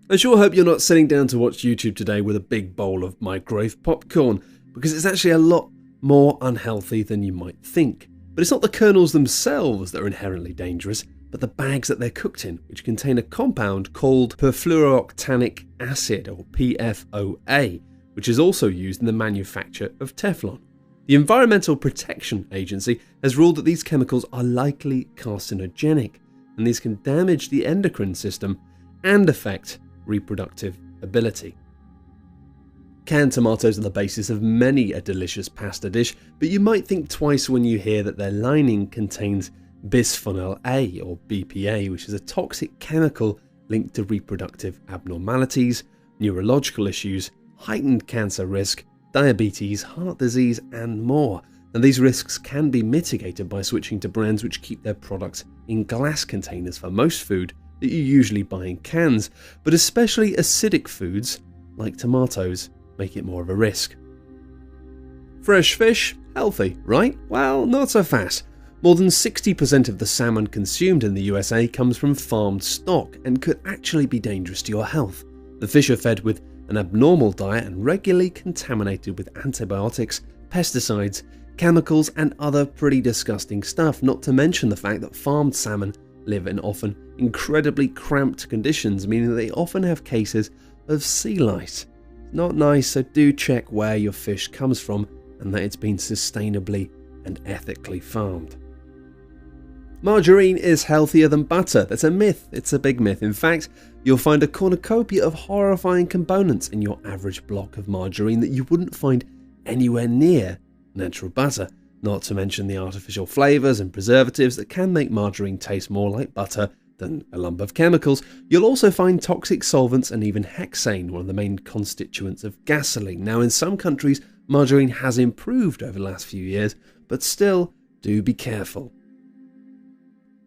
I sure hope you're not sitting down to watch YouTube today with a big bowl of microwave popcorn, because it's actually a lot more unhealthy than you might think. But it's not the kernels themselves that are inherently dangerous, but the bags that they're cooked in, which contain a compound called perfluorooctanic acid, or PFOA, which is also used in the manufacture of Teflon. The Environmental Protection Agency has ruled that these chemicals are likely carcinogenic, and these can damage the endocrine system and affect reproductive ability. Canned tomatoes are the basis of many a delicious pasta dish, but you might think twice when you hear that their lining contains bisphenol A, or BPA, which is a toxic chemical linked to reproductive abnormalities, neurological issues, heightened cancer risk, diabetes, heart disease, and more. And these risks can be mitigated by switching to brands which keep their products in glass containers for most food that you usually buy in cans, but especially acidic foods like tomatoes make it more of a risk. Fresh fish, healthy, right? Well, not so fast. More than 60% of the salmon consumed in the USA comes from farmed stock and could actually be dangerous to your health. The fish are fed with an abnormal diet and regularly contaminated with antibiotics, pesticides, chemicals, and other pretty disgusting stuff, not to mention the fact that farmed salmon live in often incredibly cramped conditions, meaning that they often have cases of sea lice. Not nice, so do check where your fish comes from and that it's been sustainably and ethically farmed. Margarine is healthier than butter. That's a myth. It's a big myth. In fact, you'll find a cornucopia of horrifying components in your average block of margarine that you wouldn't find anywhere near natural butter, not to mention the artificial flavours and preservatives that can make margarine taste more like butter than a lump of chemicals. You'll also find toxic solvents and even hexane, one of the main constituents of gasoline. Now, in some countries, margarine has improved over the last few years, but still, do be careful.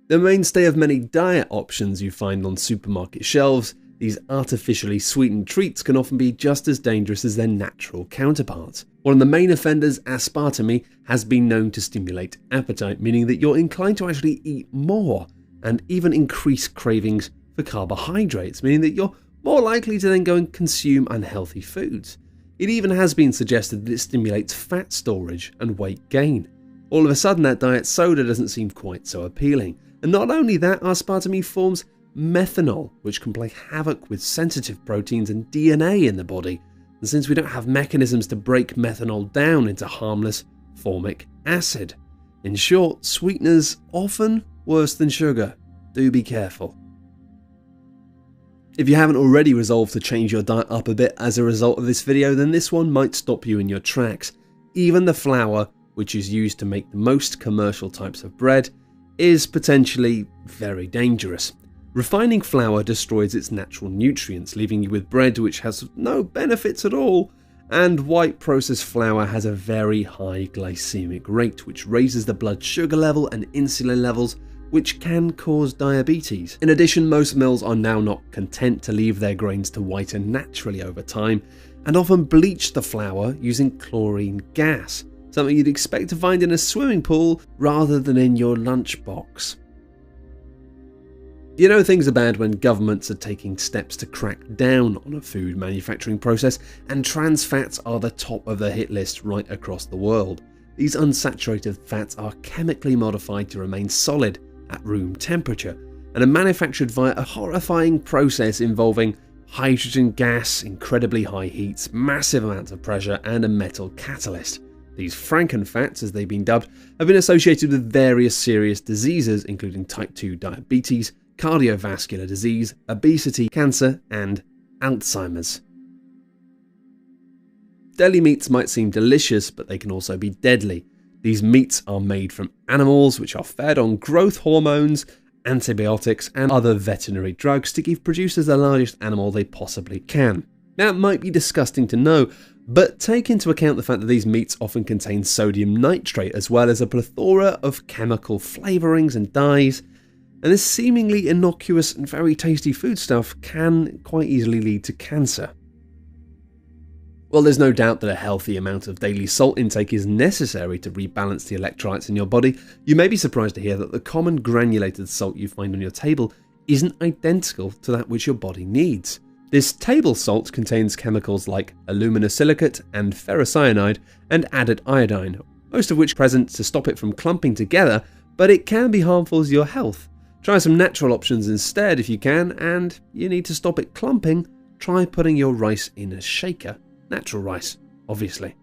The mainstay of many diet options you find on supermarket shelves, these artificially sweetened treats can often be just as dangerous as their natural counterparts. One of the main offenders, aspartame, has been known to stimulate appetite, meaning that you're inclined to actually eat more and even increase cravings for carbohydrates, meaning that you're more likely to then go and consume unhealthy foods. It even has been suggested that it stimulates fat storage and weight gain. All of a sudden, that diet soda doesn't seem quite so appealing. And not only that, aspartame forms methanol, which can play havoc with sensitive proteins and DNA in the body. And since we don't have mechanisms to break methanol down into harmless formic acid. In short, sweeteners often worse than sugar. Do be careful. If you haven't already resolved to change your diet up a bit as a result of this video, then this one might stop you in your tracks. Even the flour, which is used to make the most commercial types of bread, is potentially very dangerous. Refining flour destroys its natural nutrients, leaving you with bread which has no benefits at all, and white processed flour has a very high glycemic rate, which raises the blood sugar level and insulin levels, which can cause diabetes. In addition, most mills are now not content to leave their grains to whiten naturally over time, and often bleach the flour using chlorine gas, something you'd expect to find in a swimming pool rather than in your lunchbox. You know things are bad when governments are taking steps to crack down on a food manufacturing process, and trans fats are the top of the hit list right across the world. These unsaturated fats are chemically modified to remain solid at room temperature and are manufactured via a horrifying process involving hydrogen gas, incredibly high heats, massive amounts of pressure, and a metal catalyst. These frankenfats, as they've been dubbed, have been associated with various serious diseases, including type 2 diabetes, cardiovascular disease, obesity, cancer, and Alzheimer's. Deli meats might seem delicious, but they can also be deadly. These meats are made from animals which are fed on growth hormones, antibiotics, and other veterinary drugs to give producers the largest animal they possibly can. That might be disgusting to know, but take into account the fact that these meats often contain sodium nitrate as well as a plethora of chemical flavourings and dyes, and this seemingly innocuous and very tasty foodstuff can quite easily lead to cancer. While there's no doubt that a healthy amount of daily salt intake is necessary to rebalance the electrolytes in your body, you may be surprised to hear that the common granulated salt you find on your table isn't identical to that which your body needs. This table salt contains chemicals like aluminosilicate and ferrocyanide and added iodine, most of which are present to stop it from clumping together, but it can be harmful to your health. Try some natural options instead if you can, and you need to stop it clumping, try putting your rice in a shaker. Natural rice, obviously.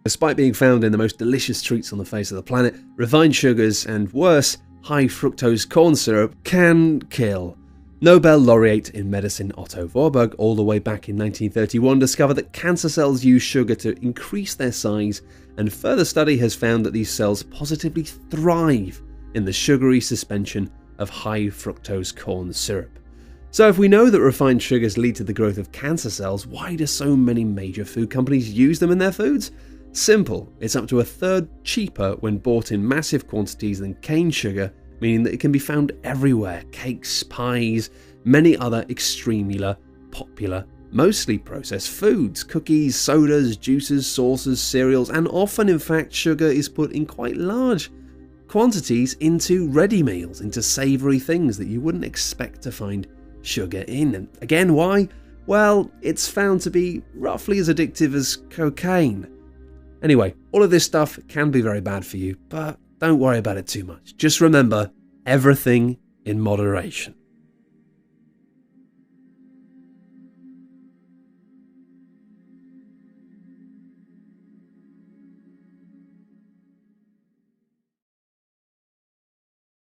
Despite being found in the most delicious treats on the face of the planet, refined sugars and worse, high fructose corn syrup can kill. Nobel laureate in medicine Otto Warburg, all the way back in 1931, discovered that cancer cells use sugar to increase their size, and further study has found that these cells positively thrive in the sugary suspension of high fructose corn syrup. So if we know that refined sugars lead to the growth of cancer cells, why do so many major food companies use them in their foods? Simple, it's up to a third cheaper when bought in massive quantities than cane sugar, meaning that it can be found everywhere: cakes, pies, many other extremely popular, mostly processed foods, cookies, sodas, juices, sauces, cereals, and often in fact sugar is put in quite large quantities into ready meals, into savoury things that you wouldn't expect to find sugar in. And again, why? Well, it's found to be roughly as addictive as cocaine. Anyway, all of this stuff can be very bad for you, but don't worry about it too much. Just remember, everything in moderation.